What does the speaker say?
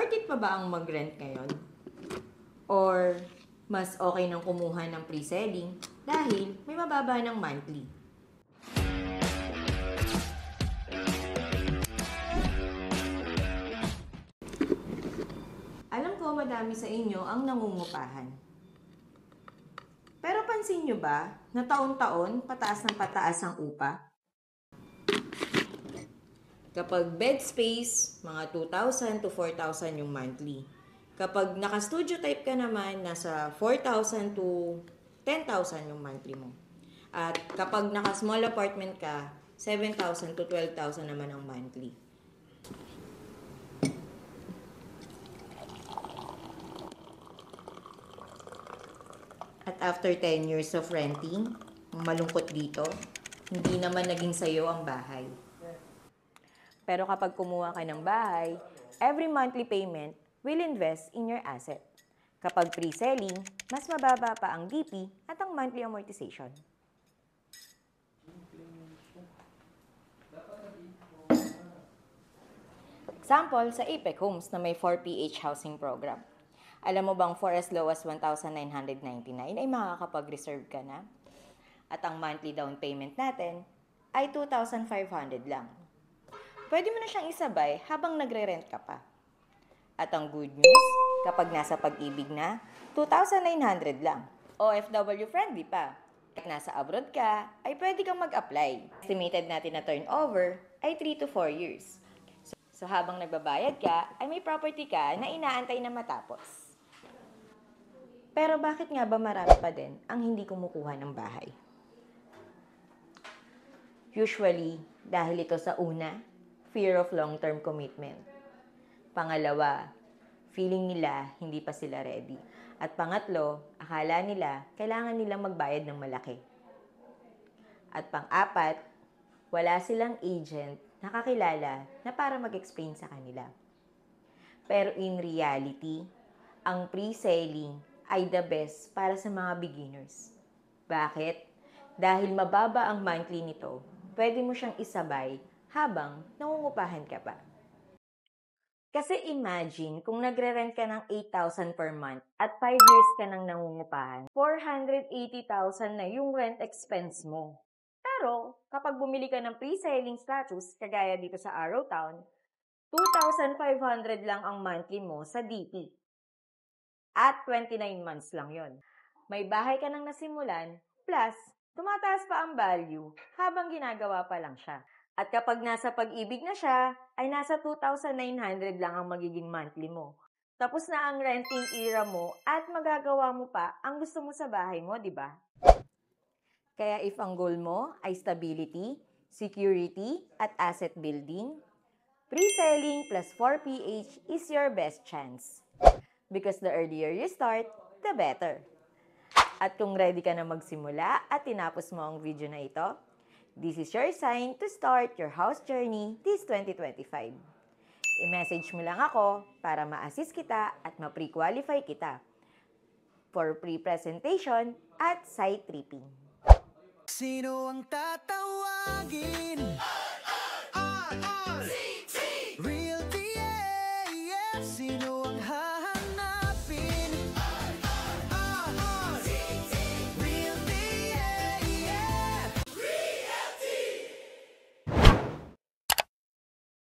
worth it pa ba ang mag-rent ngayon? Or mas okay nang kumuha ng pre-selling dahil may mababa ng monthly? Alam ko madami sa inyo ang nangungupahan. Pero pansin nyo ba na taon-taon pataas ng pataas ang upa? Kapag bed space, mga 2,000 to 4,000 yung monthly. Kapag naka-studio type ka naman, nasa 4,000 to 10,000 yung monthly mo. At kapag naka-small apartment ka, 7,000 to 12,000 naman ang monthly. At after 10 years of renting, malungkot dito, hindi naman naging sayo ang bahay. Pero kapag kumuha ka ng bahay, every monthly payment will invest in your asset. Kapag pre-selling, mas mababa pa ang DP at ang monthly amortization. Example, sa Apex Homes na may 4PH housing program. Alam mo bang for as low as 1,999 ay makakapag-reserve ka na? At ang monthly down payment natin ay 2,500 lang. Pwede mo na siyang isabay habang nagre-rent ka pa. At ang good news, kapag nasa pag-ibig na, 2,900 lang. OFW friendly pa. At nasa abroad ka, ay pwede kang mag-apply. Estimated natin na turnover ay 3 to 4 years. So habang nagbabayad ka, ay may property ka na inaantay na matapos. Pero bakit nga ba marami pa din ang hindi kumukuha ng bahay? Usually, dahil ito sa una, fear of long-term commitment. Pangalawa, feeling nila hindi pa sila ready. At pangatlo, akala nila kailangan nilang magbayad ng malaki. At pang-apat, wala silang agent na kakilala na para mag-explain sa kanila. Pero in reality, ang pre-selling ay the best para sa mga beginners. Bakit? Dahil mababa ang monthly nito, pwede mo siyang isabay habang nangungupahan ka pa. Kasi imagine kung nagre-rent ka ng 8,000 per month at 5 years ka nang nangungupahan, 480,000 na yung rent expense mo. Pero kapag bumili ka ng pre-selling status, kagaya dito sa Arrowtown, 2,500 lang ang monthly mo sa DP. At 29 months lang yon. May bahay ka nang nasimulan, plus tumataas pa ang value habang ginagawa pa lang siya. At kapag nasa pag-ibig na siya, ay nasa 2,900 lang ang magiging monthly mo. Tapos na ang renting era mo at magagawa mo pa ang gusto mo sa bahay mo, di ba? Kaya if ang goal mo ay stability, security, at asset building, pre-selling plus 4PH is your best chance. Because the earlier you start, the better. At kung ready ka na magsimula at tinapos mo ang video na ito, this is your sign to start your house journey this 2025. I-message mo lang ako para ma-assist kita at ma-pre-qualify kita for pre-presentation at site tripping. Sino ang tatawagin?